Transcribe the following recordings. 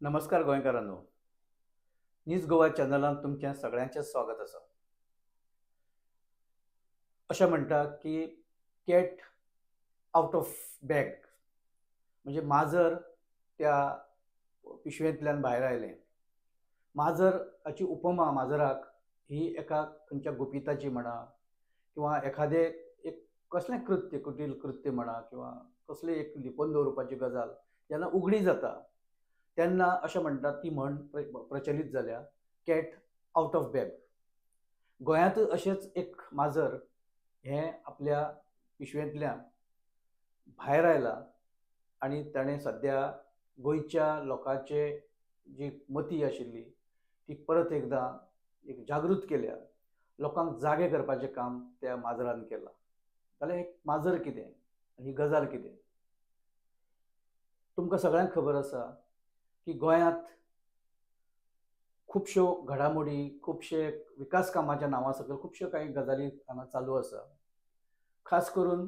नमस्कार गोंयकारांनो. न्यूज गोवा चॅनलान तुमच्या सगळ्यांचे स्वागत आसा. अशें म्हणटा की कॅट आउट ऑफ बॅग म्हणजे माजर त्या पिशवेंतल्यान भायर आयलें. माजर हाची उपमा माजराक ही एका खंयच्या गुपिताची म्हणा किंवा एखादे एक कसलें कृत्य कुटील कृत्य म्हणा किंवा कसली एक लिपोवन दवरपाची गजाल जेन्ना उगडी जाता तेन्ना अशें म्हणटात ती म्हण प्रचलीत जाल्या कॅट आउट ऑफ बॅग. गोंयांत अशेंच एक माजर हें आपल्या पिशवेंतल्यान भायर आयला आनी ताणें सद्या गोंयच्या लोकांचे जी मती आशिल्ली ती परत एकदां एक जागृत केल्या. लोकांक जागे करपाचें काम त्या माजरान केलां. जाल्यार एक माजर कितें आनी ही गजाल कितें? तुमकां सगळ्यांक खबर आसा की गोंयांत खुबश्यो घडामोडी खुबशे विकास कामाच्या नांवा सकयल खुबश्यो कांय गजाली हांगा चालू आसा. खास करून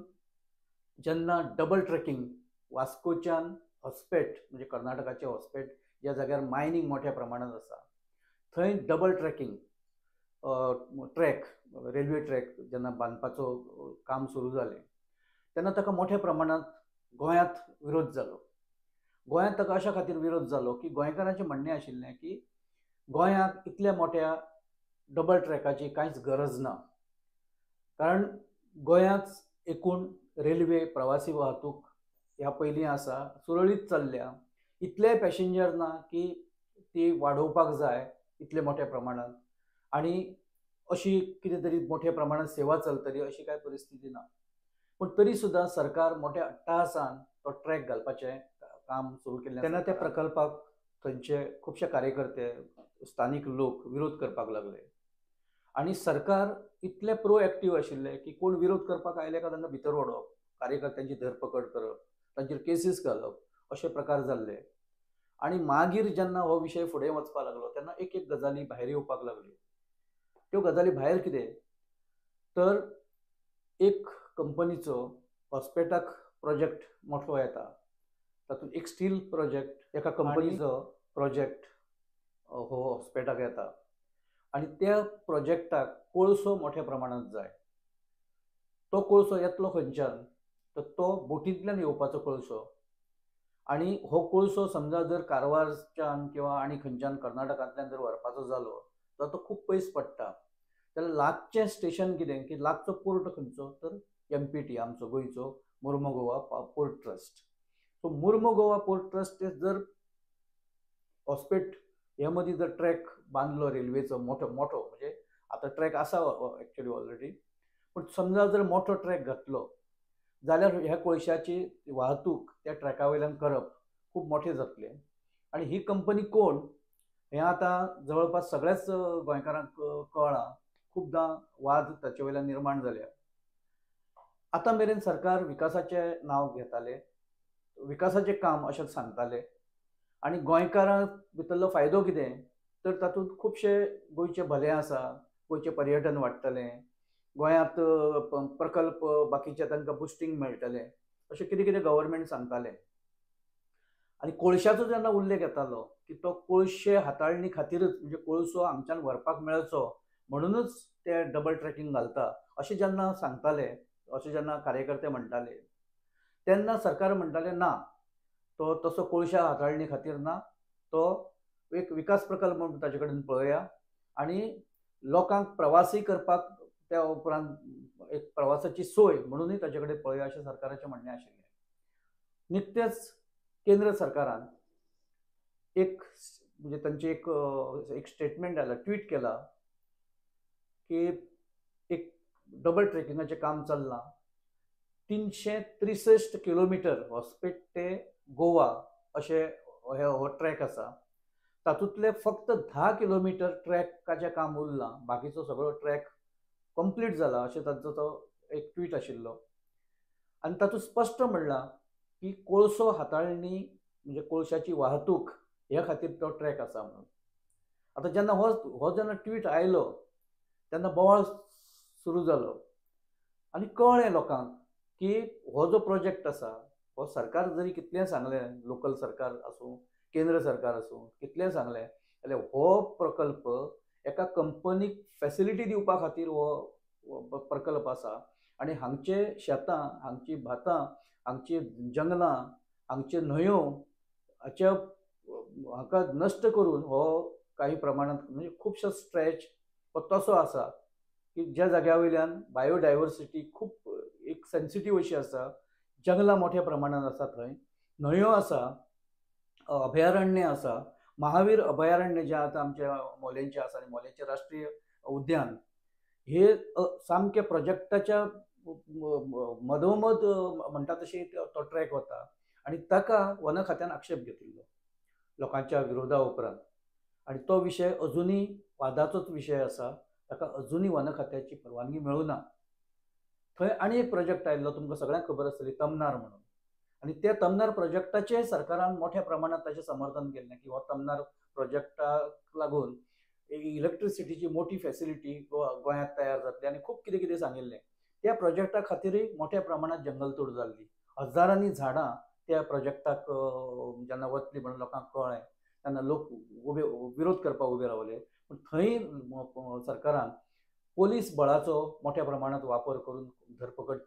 जेन्ना डबल ट्रॅकिंग वास्कोच्यान हॉस्पेट म्हणजे कर्नाटकाचे हॉस्पेट ज्या जाग्यार मायनींग मोठ्या प्रमाणात आसा थंय double tracking track railway track जेन्ना बांदपाचो काम सुरू जालें तेन्ना ताका मोठ्या प्रमाणात गोंयांत विरोध जालो. गोंयांत ताका अशा खातीर विरोध जालो की गोंयकारांचें म्हणणें आशिल्लें की गोंयांत इतल्या मोठ्या डबल ट्रॅकाची कांयच गरज ना. कारण गोंयांत एकूण रेल्वे प्रवासी वाहतूक ह्या पयलीं आसा सुरळीत चल्ल्या. इतले पॅसेंजर ना की ती वाडोवपाक जाय इतले मोठ्या प्रमाणात आनी अशी कितें तरी मोठ्या प्रमाणात सेवा चलतली अशी कांय परिस्थिती ना. पूण तरी सुद्दां सरकार मोठ्या अट्टाहासान तो ट्रॅक घालपाचें काम सुरू केल्लें. तेन्ना त्या प्रकल्पाक थंयचे खुबशे कार्यकर्ते स्थानीक लोक विरोध करपाक लागले आनी सरकार इतले प्रोएक्टीव आशिल्ले की कोण विरोध करपाक आयले काय तांकां भितर ओडप, कार्यकर्त्यांची धरपकड करप, तांचेर केसीस घालप अशे प्रकार जाल्ले. आनी मागीर जेन्ना हो विशय फुडें वचपाक लागलो तेन्ना एक एक गजाली भायर येवपाक लागल्यो. त्यो गजाली भायर कितें तर एक कंपनीचो हॉस्पेटाक प्रोजेक्ट मोठो येता. तातूंत एक स्टील प्रोजेक्ट एका कंपनीचो प्रोजेक्ट हो हॉस्पेटाक येता आनी त्या प्रोजेक्टाक कोळसो मोठ्या प्रमाणात जाय. तो कोळसो येतलो खंयच्यान तर तो बोटींतल्यान येवपाचो कोळसो आनी हो कोळसो समजा जर कारवारच्यान किंवा आनी खंयच्यान कर्नाटकांतल्यान जर व्हरपाचो जालो तर तो खूब पयस पडटा. जाल्यार लागचें स्टेशन कितें की लागचो पोर्ट खंयचो तर MPT आमचो गोंयचो Mormugao port trust. So Mormugao port trust जर हॉस्पेट ह्या मदीं जर ट्रॅक बांदलो रेल्वेचो मोठो मोठो म्हणजे आतां ट्रॅक आसा एक्चुअली ऑलरेडी पूण समजा जर मोठो ट्रॅक घातलो जाल्यार ह्या कोळशाची वाहतूक त्या ट्रॅका वयल्यान करप खूब मोठें जातलें. आनी ही कंपनी कोण हें आतां जवळपास सगळ्याच गोंयकारांक कळ्ळां. खुबदां वाद ताचे वयल्यान निर्माण जाल्या. आतां मेरेन सरकार विकासाचें नांव घेताले, विकासाचें काम अशें सांगताले आनी गोंयकारां भितरलो फायदो कितें तर तातूंत खुबशे गोंयचे भलें आसा, गोंयचें पर्यटन वाडटलें, गोंयांत प्रकल्प बाकीचे तांकां बुस्टींग मेळटलें अशें कितें कितें गव्हर्मेंट सांगतालें. आनी कोळशाचो जेन्ना उल्लेख येतालो की तो कोळशे हाताळणी खातीरच म्हणजे कोळसो हांगच्यान व्हरपाक मेळचो म्हणूनच ते डबल ट्रॅकिंग घालता अशें जेन्ना सांगताले, अशें जेन्ना कार्यकर्ते म्हणटाले तेन्ना सरकार म्हणटालें ना, तो तसो कोळशा हाताळणी खातीर ना, तो एक विकास प्रकल्प म्हणून ताचे कडेन पळया आनी लोकांक प्रवासी करपाक त्या उपरांत एक प्रवासाची सोय म्हणूनय ताचे कडेन पळया अशें सरकाराचें म्हणणें आशिल्लें. निकतेंच केंद्र सरकारान एक म्हणजे तांचे एक स्टेटमेंट आयला, ट्वीट केला की एक डबल ट्रॅकिंगाचें काम चल्लां. 363 किलोमिटर हॉस्पेट ते गोवा अशें हो ट्रॅक आसा. तातूंतले फक्त 10 किलोमिटर ट्रॅकाचें काम उरलां. बाकीचो सगळो ट्रॅक कंप्लीट जाला अशें तांचो तो एक ट्वीट आशिल्लो. आनी तातूंत स्पश्ट म्हणलां की कोळसो हाताळणी म्हणजे कोळशाची वाहतूक ह्या खातीर तो ट्रॅक आसा म्हणून. आतां जेन्ना हो जेन्ना ट्वीट आयलो तेन्ना बोवाळ सुरू जालो आनी कळ्ळें लोकांक की हो जो प्रोजेक्ट आसा हो सरकार जरी कितलें सांगलें, लोकल सरकार आसूं केंद्र सरकार आसूं कितलें सांगलें जाल्यार हो प्रकल्प एका कंपनीक फॅसिलिटी दिवपा खातीर हो प्रकल्प आसा आनी हांगचे शेतां, हांगची भातां, हांगची जंगलां, हांगच्यो न्हंयो हाच्या हाका नश्ट करून हो काही प्रमाणात म्हणजे खुबसो स्ट्रेच हो तसो आसा की ज्या जाग्या वयल्यान बायोडायवर्सिटी खूब एक सेन्सिटीव अशी आसा, जंगलां मोठ्या प्रमाणात आसा, थंय न्हंयो आसा, अभयारण्य आसा, महावीर अभयारण्य जे आतां आमच्या मोलेंचे आसा आनी मोलेंचे राष्ट्रीय उद्यान हे सामके प्रोजेक्टाच्या मदोमद म्हणटा तशी तो ट्रॅक वता आनी ताका वन खात्यान आक्षेप घेतिल्लो लोकांच्या विरोधा उपरांत आनी तो विशय अजुनी वादाचोच विशय आसा. ताका अजुनी वन खात्याची परवानगी मेळूं ना. थंय आनी एक प्रोजेक्ट आयिल्लो तुमकां सगळ्यांक खबर आसतली तमनार म्हणून आनी त्या तमनार प्रोजेक्टाचे सरकारान मोठ्या प्रमाणात ताचें समर्थन केल्लें की हो तमनार प्रोजेक्टाक लागून इलेक्ट्रिसिटीची मोठी फॅसिलिटी गोंयांत तयार जातली आनी खूब कितें कितें सांगिल्लें. त्या प्रोजेक्टा खातीरय मोठ्या प्रमाणात जंगलतोड जाल्ली. हजारांनी झाडां त्या प्रोजेक्टाक जेन्ना वतली म्हणून लोकांक कळ्ळें तेन्ना लोक विरोध करपाक उबे रावले. पूण थंय सरकारान पोलीस बळाचो मोठ्या प्रमाणात वापर करून धरपकड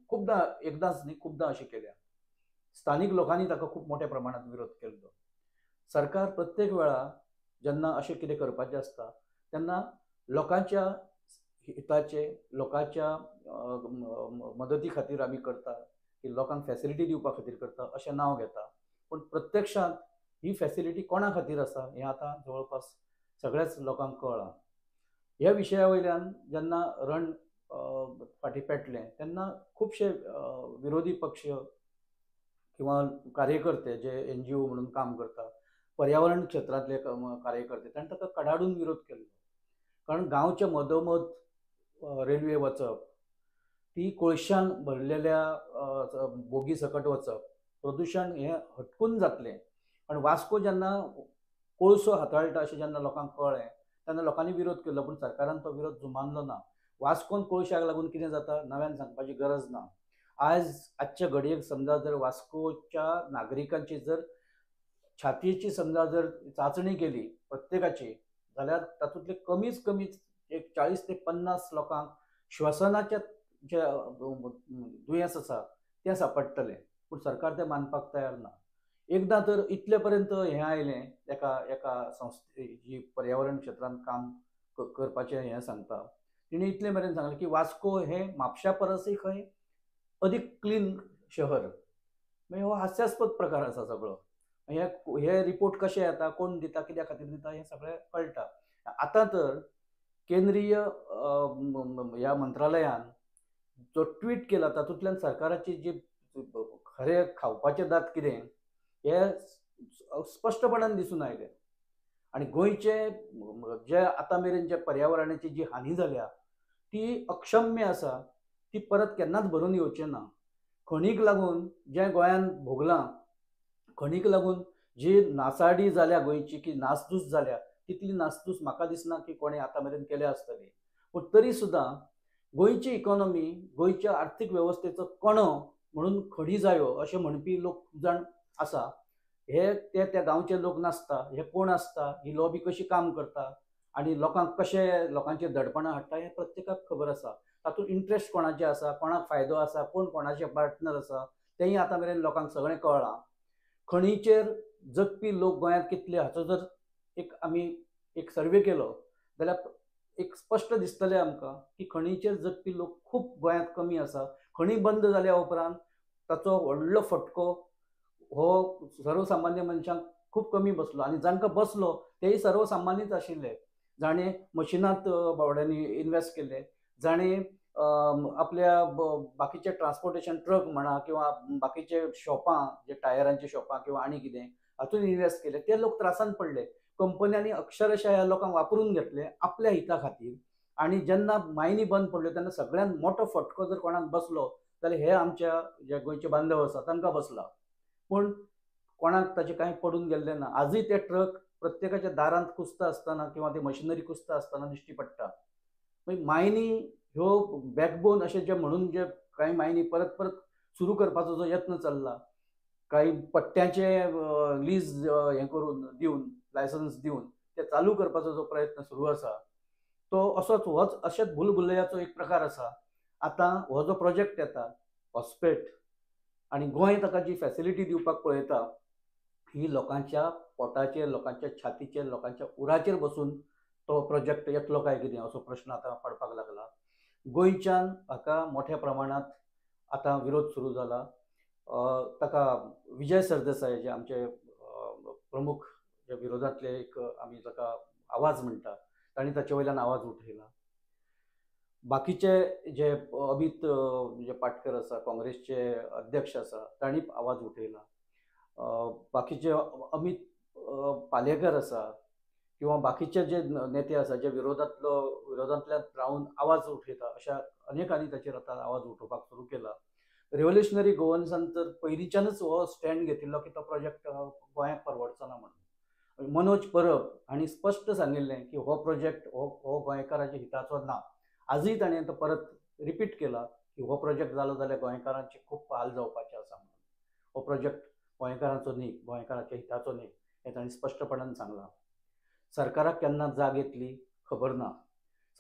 खूबदां एकदांच न्ही खूबदां अशी केल्या. स्थानीक लोकांनी ताका खूब मोठ्या प्रमाणात विरोध केल्लो. सरकार प्रत्येक वेळा जेन्ना अशें कितें करपाचें आसता तेन्ना लोकांच्या हिताचे लोकांच्या मदती खातीर आमी करता की लोकांक फॅसिलिटी दिवपा खातीर करता अशें नांव घेता. पूण प्रत्यक्षांत ही फॅसिलिटी कोणा खातीर आसा हें आतां जवळपास सगळ्याच लोकांक कळ्ळां. ह्या विशया वयल्यान जेन्ना रण फाटीं पेटलें तेन्ना खुबशे विरोधी पक्ष किंवा कार्यकर्ते जे NGO म्हणून काम करता, पर्यावरण क्षेत्रांतले कार्यकर्ते ताणें ताका कडाडून विरोध केल्लो. कारण गांवच्या मदोमद रेल्वे वचप, ती कोळशान भरलेल्या बोगी सकट वचप, प्रदूशण हें हटकून जातलें. पण वास्को जेन्ना कोळसो हाताळटा अशें जेन्ना लोकांक कळ्ळें तेन्ना लोकांनी विरोध केल्लो. पूण सरकारान तो विरोध जुमानलो ना. वास्कोन कोळशाक लागून कितें जाता नव्यान सांगपाची गरज ना. आजच्या घडयेक समजा जर वास्कोच्या नागरिकांची जर छातयेची समजा जर चाचणी केली प्रत्येकाची जाल्यार तातूंतले कमीच कमी एक 40 ते 50 लोकांक श्वसनाचे जे दुयेंस आसा तें सांपडटलें. पूण सरकार तें मानपाक तयार ना. एकदां तर इतले पर्यंत हें आयलें एका संस्थे जी पर्यावरण क्षेत्रांत काम करपाचें हें सांगता तिणें इतले मेरेन सांगलें की वास्को हें म्हापशा परसय खंय अदीक क्लीन शहर. मागीर हो हास्यास्पद प्रकार आसा सगळो. हे रिपोर्ट कशे येता, कोण दिता, कित्या खातीर दिता हें सगळें कळटा. आतां तर केंद्रीय ह्या मंत्रालयान जो ट्वीट केला तातूंतल्यान सरकाराची जी खरे खावपाचे दात कितें हें स्पश्टपणान दिसून आयलें. आनी गोंयचे जे आतां मेरेन जे पर्यावरणाची जी हानी जाल्या ती अक्षम्य आसा. ती परत केन्नाच भरून येवचें ना. खणीक लागून जें गोंयान भोगलां, खणीक लागून जी नासाडी जाल्या गोंयची की नासधूस जाल्या तितली नासधूस म्हाका दिसना की कोणें आतां मेरेन केल्या आसतली. पूण तरी सुद्दां गोंयची इकॉनॉमी, गोंयच्या आर्थीक वेवस्थेचो कणो म्हणून खडी जायो अशें म्हणपी लोक जाण आसा. हे त्या गांवचे लोक नासता, हे कोण आसता, ही लॉबी कशी काम करता आनी लोकांक कशे लोकांचे दडपणां हाडटा हें प्रत्येकाक खबर आसा. तातूंत इंट्रस्ट कोणाचे आसा, कोणाक फायदो आसा, कोण कोणाचे पार्टनर आसा तेंय आतां मेरेन लोकांक सगळें कळ्ळां. खणीचेर जगपी लोक गोंयांत कितले हाचो जर आमी एक सर्वे केलो जाल्यार एक स्पश्ट दिसतलें आमकां की खणीचेर जगपी लोक खूब गोंयांत कमी आसा. खणी बंद जाल्या उपरांत ताचो व्हडलो फटको हो सर्वसामान्य मनशांक खूब कमी बसलो आनी जांकां बसलो तेय सर्वसामान्यच आशिल्ले. जाणें मशिनांत बावड्यांनी इन्वेस्ट केले, जाणें आपल्या बाकीचे ट्रान्सपोर्टेशन ट्रक म्हणा किंवा बाकीचे शॉपां जे टायरांचे शॉपां किंवा आनी कितें हातूंत इन्वेस्ट केले ते लोक त्रासान पडले. कंपन्यांनी अक्षरशः ह्या लोकांक वापरून घेतले आपल्या हिता खातीर. आनी जेन्ना मायनी बंद पडल्यो तेन्ना सगळ्यात मोठो फटको जर कोणाक बसलो जाल्यार हे आमच्या जे गोंयचे बांदव आसा तांकां बसला. पूण कोणाक ताचें कांय पडून गेल्लें ना. आजूय ते ट्रक प्रत्येकाच्या दारांत कुसता आसतना किंवा ती मशिनरी कुसता आसतना दिश्टी पडटा. मायनी ह्यो बॅकबोन अशें जे म्हणून जे कांय मायनी परत परत सुरू करपाचो जो यत्न चल्ला काही पट्ट्याचे लीज हे करून दिवन लायसन्स दिवन ते चालू करपाचो जो प्रयत्न सुरू आसा तो असोच होच अशेंच भुलभुलयाचो एक प्रकार आसा. आतां हो जो प्रोजेक्ट येता हॉस्पेट आणि गोंय ताका जी फॅसिलिटी दिवपाक पळयता ही लोकांच्या पोटाचेर, लोकांच्या छातीचेर, लोकांच्या उराचेर बसून तो प्रोजेक्ट येतलो काय कितें असो प्रश्न आतां पडपाक लागला. गोंयच्यान हाका मोठ्या प्रमाणात आतां विरोध सुरू जाला. ताका विजय सरदेसाय जे आमचे प्रमुख जे विरोधातले एक आमी ताका आवाज म्हणटा तांणी ताचे वयल्यान आवाज उठयला. बाकीचे जे अमित जे पाटकर आसा काँग्रेसचे अध्यक्ष आसा तांणी आवाज उठयला. बाकीचे अमित पालेकर आसा किंवा बाकीचे जे नेते आसा जे विरोधांतल्यान रावन आवाज उठयता अशा अनेकांनी ताचेर आतां आवाज उठोवपाक सुरू केला. रिव्होल्युशनरी गोवन्सांत तर पयलींच्यानच हो स्टँड घेतिल्लो की तो प्रोजेक्ट गोंयांक परवडचो ना म्हणून. मनोज परब हांणी स्पश्ट सांगिल्लें की हो प्रोजेक्ट हो गोंयकारांच्या हिताचो ना. आजूय ताणें तो परत रिपीट केला की हो प्रोजेक्ट जालो जाल्यार गोंयकारांचे खूब हाल जावपाचे आसा म्हणून. हो प्रोजेक्ट गोंयकारांचो न्ही, गोंयकारांच्या हिताचो न्ही हें ताणें स्पश्टपणान सांगलां. सरकाराक केन्ना जाग येतली खबर ना.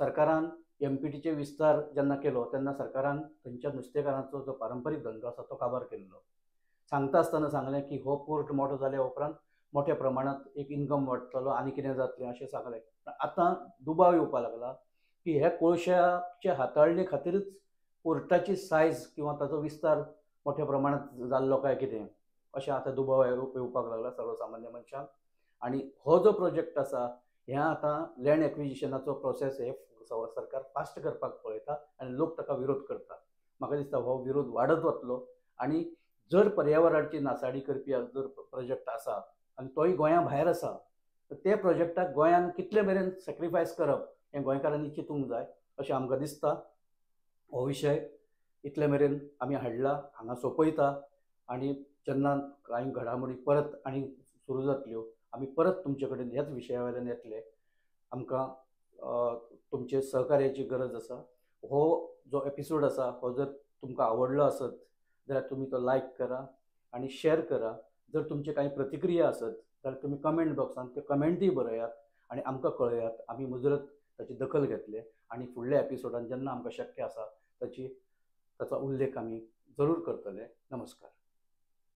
सरकारान एमपीटीचे विस्तार जेन्ना केलो तेन्ना सरकारान थंयच्या नुस्तेकारांचो जो पारंपारीक धंदो आसा तो काबार केल्लो. सांगता आसतना सांगलें की हो पोर्ट मोठो जाल्या उपरांत मोठ्या प्रमाणात एक इन्कम वाडटलो आनी कितें जातलें अशें सांगलें. आतां दुबाव येवपाक लागला की हे कोळशाचे हाताळणे खातीरच पोर्टाची सायज किंवा ताचो विस्तार मोठ्या प्रमाणात जाल्लो काय कितें अशें आतां दुबाव येवपाक लागला सर्वसामान्य मनशाक. आणि हो जो प्रोजेक्ट आसा ह्या आतां लँड एक्विजिशनाचो प्रोसेस हे सरकार फास्ट करपाक पळयता आनी लोक ताका विरोध करता. म्हाका दिसता हो विरोध वाडत वतलो आनी जर पर्यावरणाची नासाडी करपी जर प्रोजेक्ट आसा आनी तोय गोंया भायर आसा तर ते प्रोजेक्टाक गोंयान कितले मेरेन सॅक्रिफायस करप हें गोंयकारांनी चिंतूंक जाय अशें आमकां दिसता. हो विशय इतले मेरेन आमी हाडला हांगा सोंपयता आनी जेन्ना कांय घडामोडी परत आनी सुरू जातल्यो आमी परत तुमचे कडेन ह्याच विशया वयल्यान येतले. आमकां तुमचे सहकार्याची गरज आसा. हो जो एपिसोड आसा हो जर तुमकां आवडलो आसत जाल्यार तुमी तो लायक करा आनी शेअर करा. जर तुमचे काही प्रतिक्रिया आसत जाल्यार तुमी कमेंट बॉक्सान ते कमेंटूय बरयात आनी आमकां कळयात. आमी मुजरत ताची दखल घेतले आनी फुडल्या एपिसोडान जेन्ना आमकां शक्य आसा ताचो उल्लेख आमी जरूर करतले. नमस्कार.